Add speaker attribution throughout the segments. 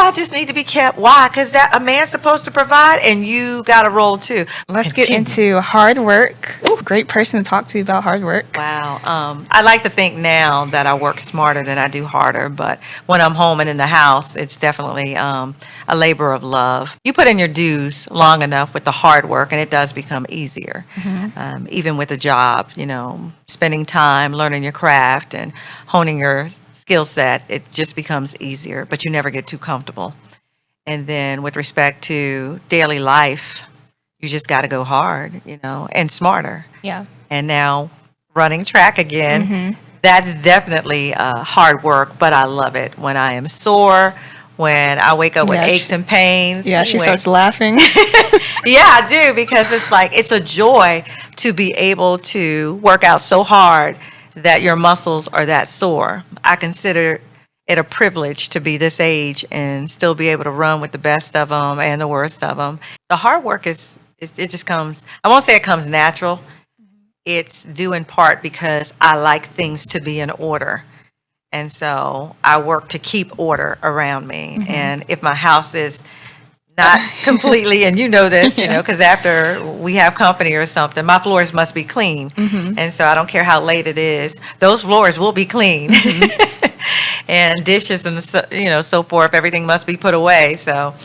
Speaker 1: I just need to be kept. Why? Because that a man's supposed to provide, and you got a role too.
Speaker 2: Let's get into hard work. Ooh, great person to talk to about hard work.
Speaker 1: Wow. I like to think now that I work smarter than I do harder, but when I'm home and in the house, it's definitely a labor of love. You put in your dues long enough with the hard work, and it does become easier. Even with a job, spending time learning your craft and honing your skill set, it just becomes easier, but you never get too comfortable. And then with respect to daily life, you just got to go hard, and smarter.
Speaker 2: Yeah.
Speaker 1: And now running track again, that's definitely hard work, but I love it. When I am sore, when I wake up with aches and pains.
Speaker 2: Yeah, she starts laughing.
Speaker 1: Yeah, I do, because it's a joy to be able to work out so hard that your muscles are that sore. I consider it a privilege to be this age and still be able to run with the best of them and the worst of them. The hard work it just comes, I won't say it comes natural. It's due in part because I like things to be in order. And so I work to keep order around me. And if my house is not completely, and this, because after we have company or something, my floors must be clean. And so I don't care how late it is, those floors will be clean. And dishes and, so forth, everything must be put away. So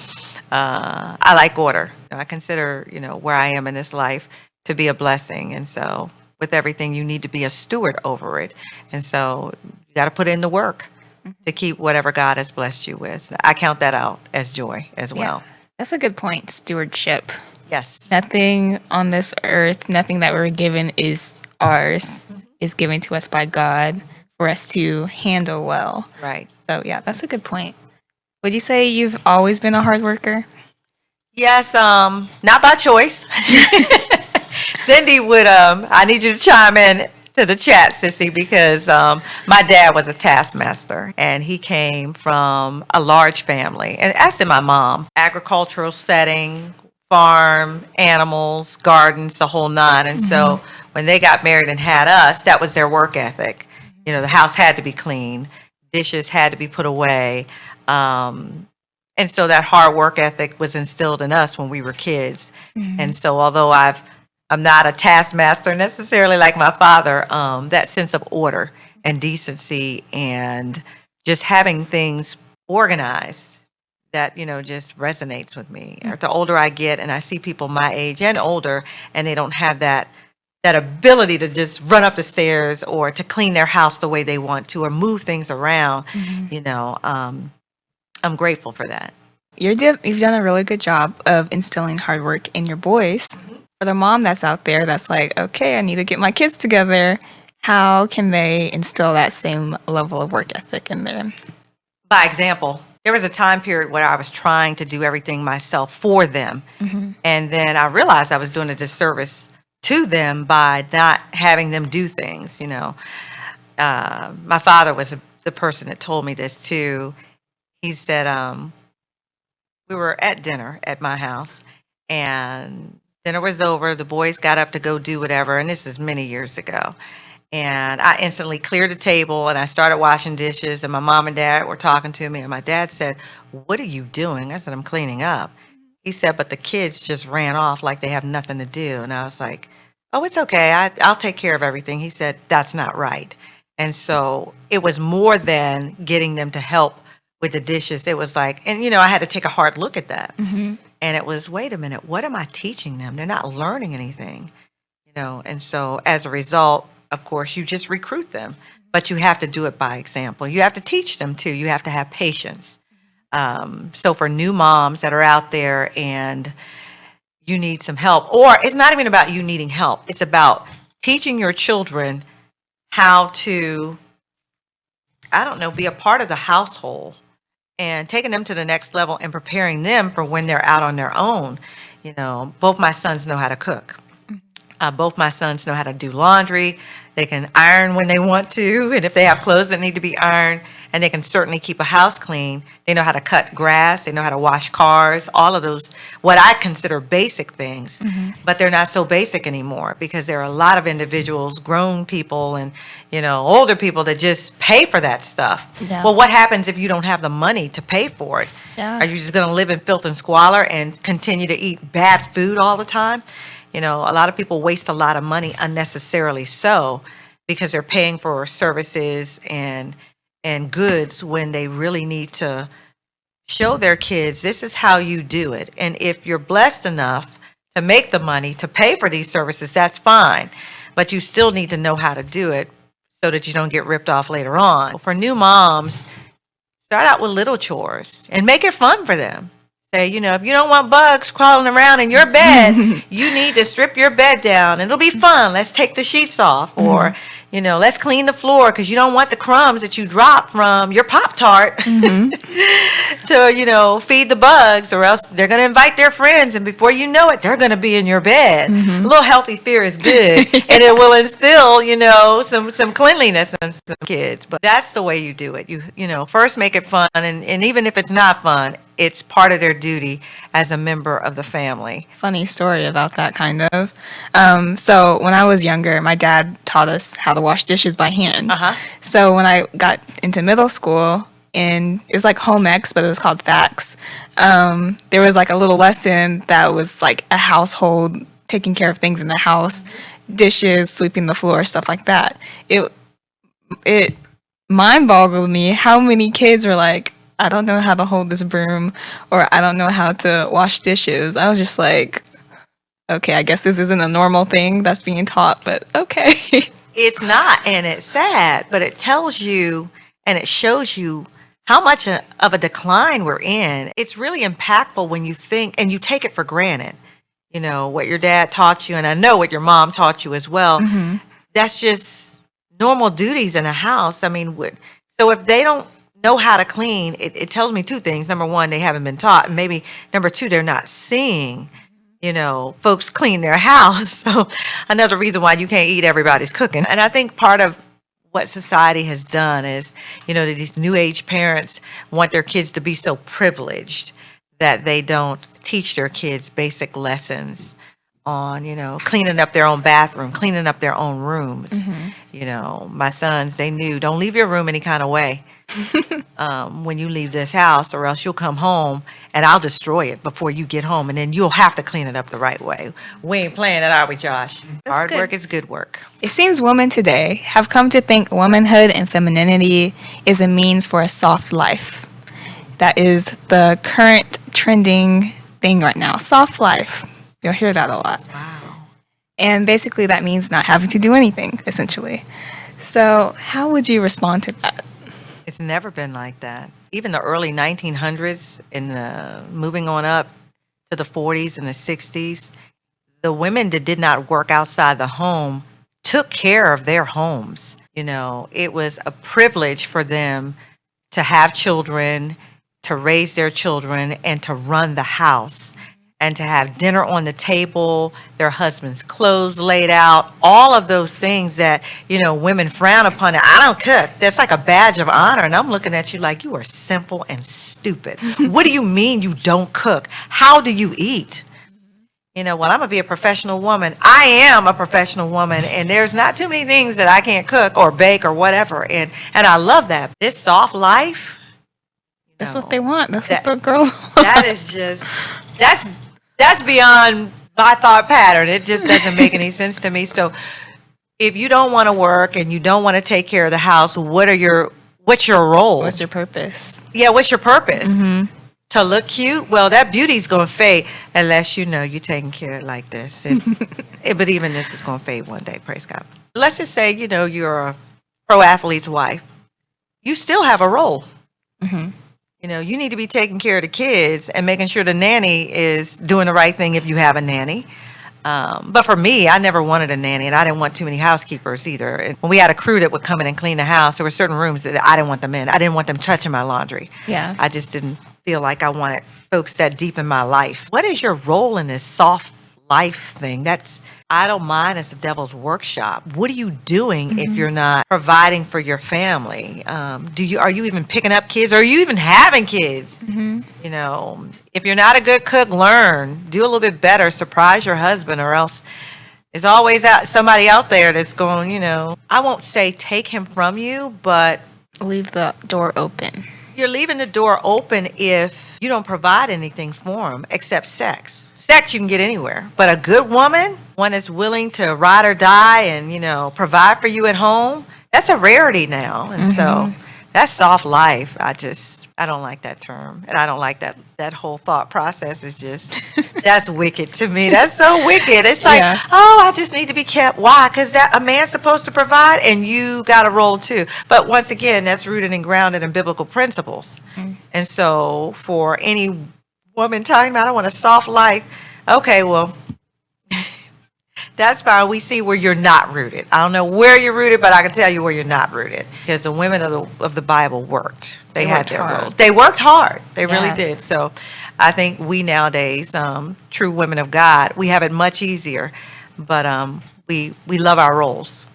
Speaker 1: I like order. I consider, where I am in this life to be a blessing. And so with everything, you need to be a steward over it. And so you got to put in the work to keep whatever God has blessed you with. I count that out as joy as well.
Speaker 2: That's a good point. Stewardship.
Speaker 1: Yes.
Speaker 2: Nothing on this earth, nothing that we're given is ours, is given to us by God for us to handle well.
Speaker 1: Right.
Speaker 2: So, yeah, that's a good point. Would you say you've always been a hard worker?
Speaker 1: Yes, not by choice. Cindy would, I need you to chime in to the chat, Sissy, because my dad was a taskmaster, and he came from a large family, and as did my mom. Agricultural setting, farm, animals, gardens, the whole nine. And so when they got married and had us, that was their work ethic. The house had to be clean, dishes had to be put away. And so that hard work ethic was instilled in us when we were kids. And so although I'm not a taskmaster necessarily like my father, that sense of order and decency and just having things organized, that, just resonates with me. Or the older I get and I see people my age and older, and they don't have that ability to just run up the stairs or to clean their house the way they want to or move things around, I'm grateful for that.
Speaker 2: You've done a really good job of instilling hard work in your boys. For the mom that's out there that's like, okay, I need to get my kids together, how can they instill that same level of work ethic in them?
Speaker 1: By example. There was a time period where I was trying to do everything myself for them. And then I realized I was doing a disservice to them by not having them do things. My father was the person that told me this too. He said, we were at dinner at my house, and dinner was over. The boys got up to go do whatever, and this is many years ago. And I instantly cleared the table, and I started washing dishes, and my mom and dad were talking to me, and my dad said, "What are you doing?" I said, "I'm cleaning up." He said, "But the kids just ran off like they have nothing to do." And I was like, "Oh, it's okay. I'll take care of everything." He said, "That's not right." And so it was more than getting them to help with the dishes. It was like, and I had to take a hard look at that. And it was, wait a minute, what am I teaching them? They're not learning anything, And so as a result, of course, you just recruit them, but you have to do it by example. You have to teach them too. You have to have patience. So for new moms that are out there and you need some help, or it's not even about you needing help. It's about teaching your children how to, be a part of the household and taking them to the next level and preparing them for when they're out on their own. Both my sons know how to cook. Both my sons know how to do laundry. They can iron when they want to, and if they have clothes that need to be ironed, and they can certainly keep a house clean. They know how to cut grass. They know how to wash cars, all of those, what I consider basic things. But they're not so basic anymore because there are a lot of individuals, grown people and, older people that just pay for that stuff.
Speaker 2: Yeah.
Speaker 1: Well, what happens if you don't have the money to pay for it?
Speaker 2: Yeah.
Speaker 1: Are you just going to live in filth and squalor and continue to eat bad food all the time? A lot of people waste a lot of money unnecessarily so because they're paying for services and goods when they really need to show their kids this is how you do it. And if you're blessed enough to make the money to pay for these services, that's fine. But you still need to know how to do it so that you don't get ripped off later on. For new moms, start out with little chores and make it fun for them. Say, if you don't want bugs crawling around in your bed, you need to strip your bed down. It'll be fun. Let's take the sheets off. Or, let's clean the floor because you don't want the crumbs that you dropped from your Pop-Tart to, feed the bugs, or else they're going to invite their friends. And before you know it, they're going to be in your bed. A little healthy fear is good. And it will instill, some cleanliness in some kids. But that's the way you do it. You first make it fun. And even if it's not fun, it's part of their duty as a member of the family.
Speaker 2: Funny story about that, kind of. So when I was younger, my dad taught us how to wash dishes by hand. So when I got into middle school, and it was like home ec, but it was called facts, there was like a little lesson that was like a household, taking care of things in the house, dishes, sweeping the floor, stuff like that. It mind-boggled me how many kids were like, I don't know how to hold this broom, or I don't know how to wash dishes. I was just like, okay, I guess this isn't a normal thing that's being taught, but okay.
Speaker 1: It's not, and it's sad, but it tells you and it shows you how much of a decline we're in. It's really impactful when you think and you take it for granted. What your dad taught you, and I know what your mom taught you as well. That's just normal duties in a house. I mean, so if they don't know how to clean, it tells me two things. Number one, they haven't been taught. And maybe number two, they're not seeing, folks clean their house. So another reason why you can't eat everybody's cooking. And I think part of what society has done is, that these new age parents want their kids to be so privileged that they don't teach their kids basic lessons on, cleaning up their own bathroom, cleaning up their own rooms. My sons, they knew, don't leave your room any kind of way. When you leave this house, or else you'll come home and I'll destroy it before you get home, and then you'll have to clean it up the right way. We ain't playing it, are we, Josh? Hard work is good work.
Speaker 2: It seems women today have come to think womanhood and femininity is a means for a soft life. That is the current trending thing right now, soft life. You'll hear that a lot.
Speaker 1: Wow.
Speaker 2: And basically that means not having to do anything, essentially. So how would you respond to that?
Speaker 1: It's never been like that. Even the early 1900s and moving on up to the 40s and the 60s, the women that did not work outside the home took care of their homes. It was a privilege for them to have children, to raise their children, and to run the house, and to have dinner on the table, their husband's clothes laid out, all of those things that, women frown upon. I don't cook. That's like a badge of honor. And I'm looking at you like you are simple and stupid. What do you mean you don't cook? How do you eat? Well, I'm going to be a professional woman. I am a professional woman, and there's not too many things that I can't cook or bake or whatever. And I love that. This soft life.
Speaker 2: That's what they want. That's what the girls want.
Speaker 1: That is just, that's beyond my thought pattern. It just doesn't make any sense to me. So if you don't want to work and you don't want to take care of the house, what's your role?
Speaker 2: What's your purpose?
Speaker 1: Yeah, what's your purpose? To look cute? Well, that beauty's going to fade unless you're taking care of it like this. But even this is going to fade one day, praise God. Let's just say, you're a pro athlete's wife. You still have a role. You need to be taking care of the kids and making sure the nanny is doing the right thing if you have a nanny. But for me, I never wanted a nanny, and I didn't want too many housekeepers either. And when we had a crew that would come in and clean the house, there were certain rooms that I didn't want them in. I didn't want them touching my laundry.
Speaker 2: Yeah.
Speaker 1: I just didn't feel like I wanted folks that deep in my life. What is your role in this soft life thing. That's idle mind is the devil's workshop. What are you doing if you're not providing for your family? Are you even picking up kids? Are you even having kids? You know, if you're not a good cook, learn. Do a little bit better. Surprise your husband, or else there's always somebody out there that's going, I won't say take him from you, but
Speaker 2: Leave the door open.
Speaker 1: you're leaving the door open if you don't provide anything for him except sex. Sex you can get anywhere, but a good woman, one that's willing to ride or die and, provide for you at home, that's a rarity now. And so that's soft life. I don't like that term. And I don't like that whole thought process is just, that's wicked to me. That's so wicked. It's like,
Speaker 2: Yeah.
Speaker 1: oh, I just need to be kept. Why? Because a man's supposed to provide and you got to roll too. But once again, that's rooted and grounded in biblical principles. And so for any woman talking about, I want a soft life. Okay, well, that's fine. We see where you're not rooted. I don't know where you're rooted, but I can tell you where you're not rooted. Because the women of the Bible worked. They had
Speaker 2: worked
Speaker 1: their
Speaker 2: hard.
Speaker 1: roles. They worked hard. They really
Speaker 2: Yeah.
Speaker 1: did. So I think we nowadays, true women of God, we have it much easier. But we love our roles.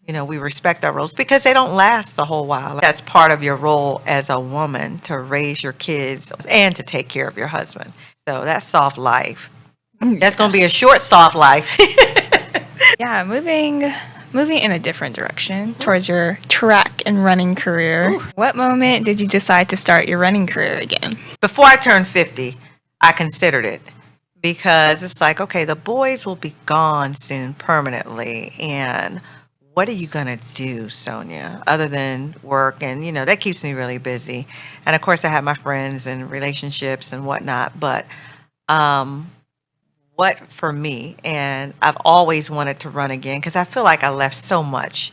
Speaker 1: We respect our roles because they don't last the whole while. That's part of your role as a woman, to raise your kids and to take care of your husband. So that's soft life. That's going to be a short, soft life.
Speaker 2: Yeah, moving in a different direction towards your track and running career. What moment did you decide to start your running career again?
Speaker 1: Before I turned 50, I considered it because it's like, okay, the boys will be gone soon permanently. And what are you going to do, Sonia, other than work? And, that keeps me really busy. And of course, I have my friends and relationships and whatnot. But what for me, and I've always wanted to run again because I feel like I left so much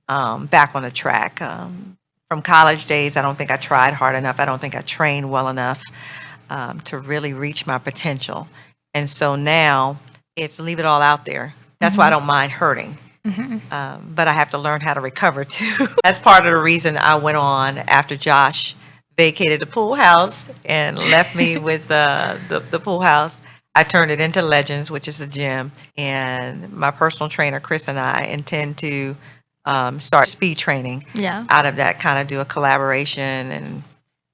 Speaker 1: back on the track. From college days, I don't think I tried hard enough. I don't think I trained well enough to really reach my potential. And so now it's leave it all out there. That's why I don't mind hurting. But I have to learn how to recover too. That's part of the reason I went on after Josh vacated the pool house and left me with the pool house. I turned it into Legends, which is a gym, and my personal trainer, Chris, and I intend to start speed training.
Speaker 2: Yeah.
Speaker 1: Out of that, kind of do a collaboration, and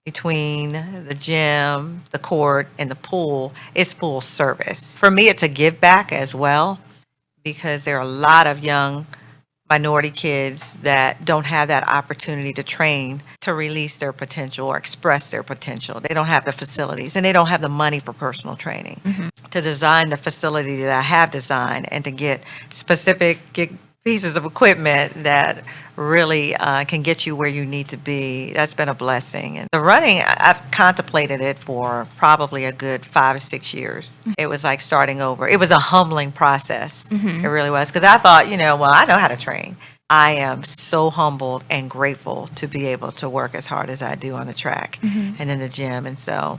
Speaker 1: between the gym, the court, and the pool, it's full service. For me, it's a give back as well, because there are a lot of young minority kids that don't have that opportunity to train to release their potential or express their potential. They don't have the facilities and they don't have the money for personal training. To design the facility that I have designed and to get specific pieces of equipment that really can get you where you need to be, that's been a blessing. And the running, I've contemplated it for probably a good 5 or 6 years. It was like starting over. It was a humbling process. It really was. Because I thought, well, I know how to train. I am so humbled and grateful to be able to work as hard as I do on the track and in the gym. And so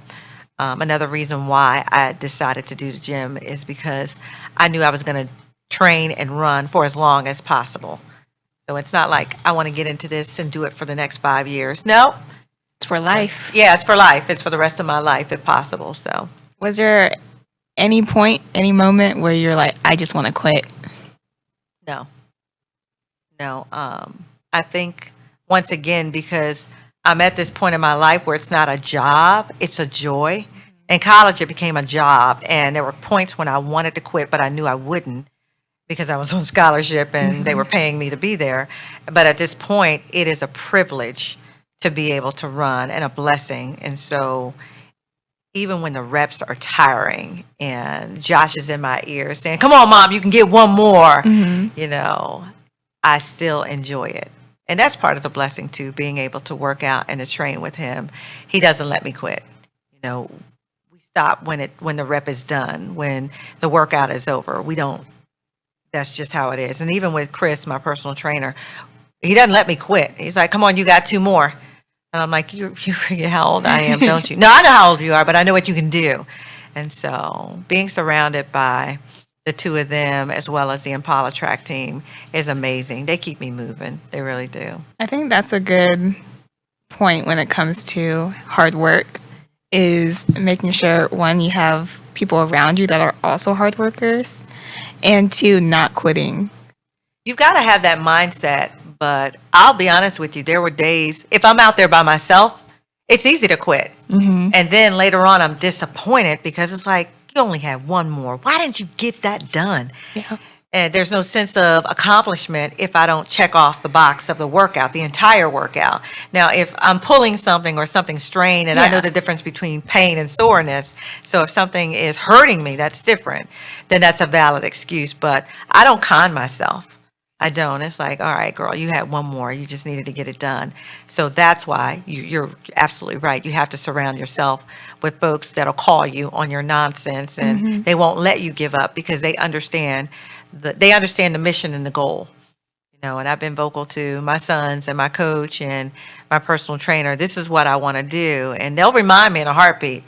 Speaker 1: another reason why I decided to do the gym is because I knew I was going to train and run for as long as possible. So it's not like I want to get into this and do it for the next 5 years. No.
Speaker 2: It's for life.
Speaker 1: Yeah, it's for life. It's for the rest of my life if possible. So
Speaker 2: Was there any point, any moment where you're like, I just want to quit?
Speaker 1: no. I think once again, because I'm at this point in my life where it's not a job, it's a joy. In college, it became a job. And there were points when I wanted to quit, but I knew I wouldn't, because I was on scholarship and they were paying me to be there. But at this point, it is a privilege to be able to run and a blessing. And so even when the reps are tiring and Josh is in my ear saying, come on, Mom, you can get one more, I still enjoy it. And that's part of the blessing too, being able to work out and to train with him. He doesn't let me quit. We stop when the rep is done, when the workout is over. We don't. That's just how it is. And even with Chris, my personal trainer, he doesn't let me quit. He's like, come on, you got 2 more. And I'm like, you forget how old I am, don't you? No, I know how old you are, but I know what you can do. And so being surrounded by the 2 of them, as well as the Impala track team, is amazing. They keep me moving. They really do.
Speaker 2: I think that's a good point when it comes to hard work, is making sure, one, you have people around you that are also hard workers, and two, not quitting.
Speaker 1: You've got to have that mindset, but I'll be honest with you, there were days, if I'm out there by myself, it's easy to quit. And then later on, I'm disappointed because it's like, you only had one more. Why didn't you get that done?
Speaker 2: Yeah.
Speaker 1: And there's no sense of accomplishment if I don't check off the box of the workout, the entire workout. Now, if I'm pulling something or something strained, and I know
Speaker 2: Yeah.
Speaker 1: the difference between pain and soreness, so if something is hurting me, that's different, then that's a valid excuse. But I don't con myself. I don't. It's like, all right, girl, you had one more. You just needed to get it done. So that's why you're absolutely right. You have to surround yourself with folks that'll call you on your nonsense, and they won't let you give up because they understand the mission and the goal. And I've been vocal to my sons and my coach and my personal trainer. This is what I want to do, and they'll remind me in a heartbeat.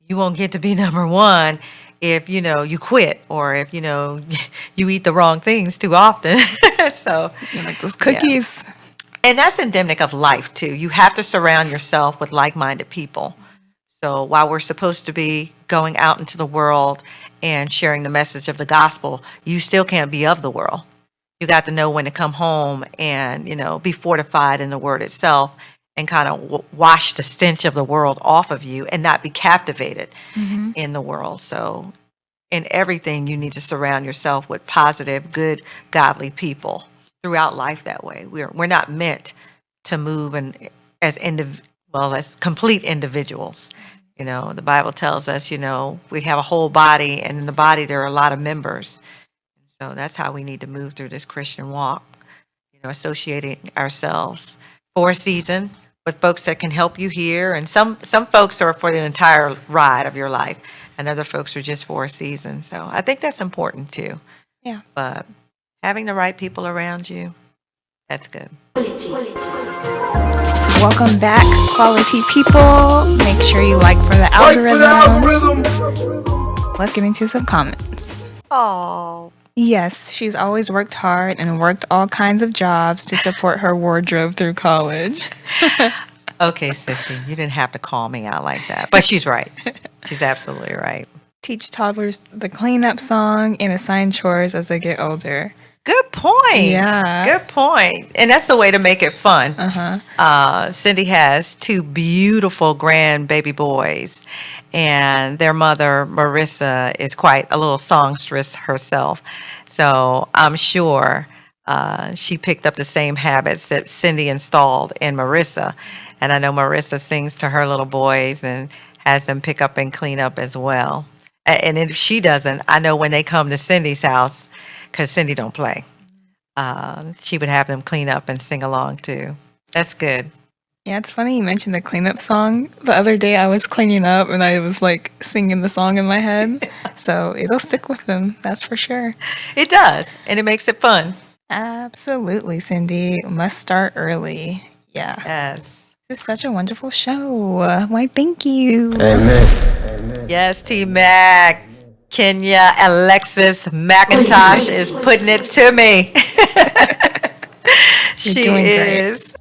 Speaker 1: You won't get to be number one if you quit, or if you eat the wrong things too often. So
Speaker 2: Like those cookies.
Speaker 1: and that's endemic of life too. You have to surround yourself with like-minded people. So while we're supposed to be going out into the world and sharing the message of the gospel, you still can't be of the world. You got to know when to come home and be fortified in the word itself, and kind of wash the stench of the world off of you and not be captivated in the world. So in everything, you need to surround yourself with positive, good, godly people throughout life that way. We're not meant to move as as complete individuals. The Bible tells us, we have a whole body, and in the body there are a lot of members. So that's how we need to move through this Christian walk, associating ourselves for a season with folks that can help you here. And some folks are for the entire ride of your life, and other folks are just for a season. So I think that's important too.
Speaker 2: Yeah.
Speaker 1: But having the right people around you, that's good.
Speaker 2: Welcome back, quality people. Make sure you like for the algorithm. Let's get into some comments.
Speaker 1: Oh,
Speaker 2: Yes, she's always worked hard and worked all kinds of jobs to support her wardrobe through college.
Speaker 1: okay, sissy, you didn't have to call me out like that. But she's right. She's absolutely right.
Speaker 2: Teach toddlers the cleanup song and assign chores as they get older.
Speaker 1: Good point.
Speaker 2: Yeah.
Speaker 1: Good point. And that's the way to make it fun. Cindy has two beautiful grandbaby boys, and their mother, Marissa, is quite a little songstress herself. So I'm sure she picked up the same habits that Cindy installed in Marissa. And I know Marissa sings to her little boys and has them pick up and clean up as well. And if she doesn't, I know when they come to Cindy's house, because Cindy don't play, she would have them clean up and sing along too. That's good.
Speaker 2: Yeah, it's funny you mentioned the cleanup song. The other day I was cleaning up and I was like singing the song in my head. So it'll stick with them, that's for sure.
Speaker 1: It does, and it makes it fun.
Speaker 2: Absolutely, Cindy. Must start early. Yeah.
Speaker 1: Yes.
Speaker 2: This is such a wonderful show. Why, thank you.
Speaker 3: Amen.
Speaker 1: Yes, T-Mac. Kenya Alexis McIntosh is putting it to me. She
Speaker 2: doing great.
Speaker 1: is.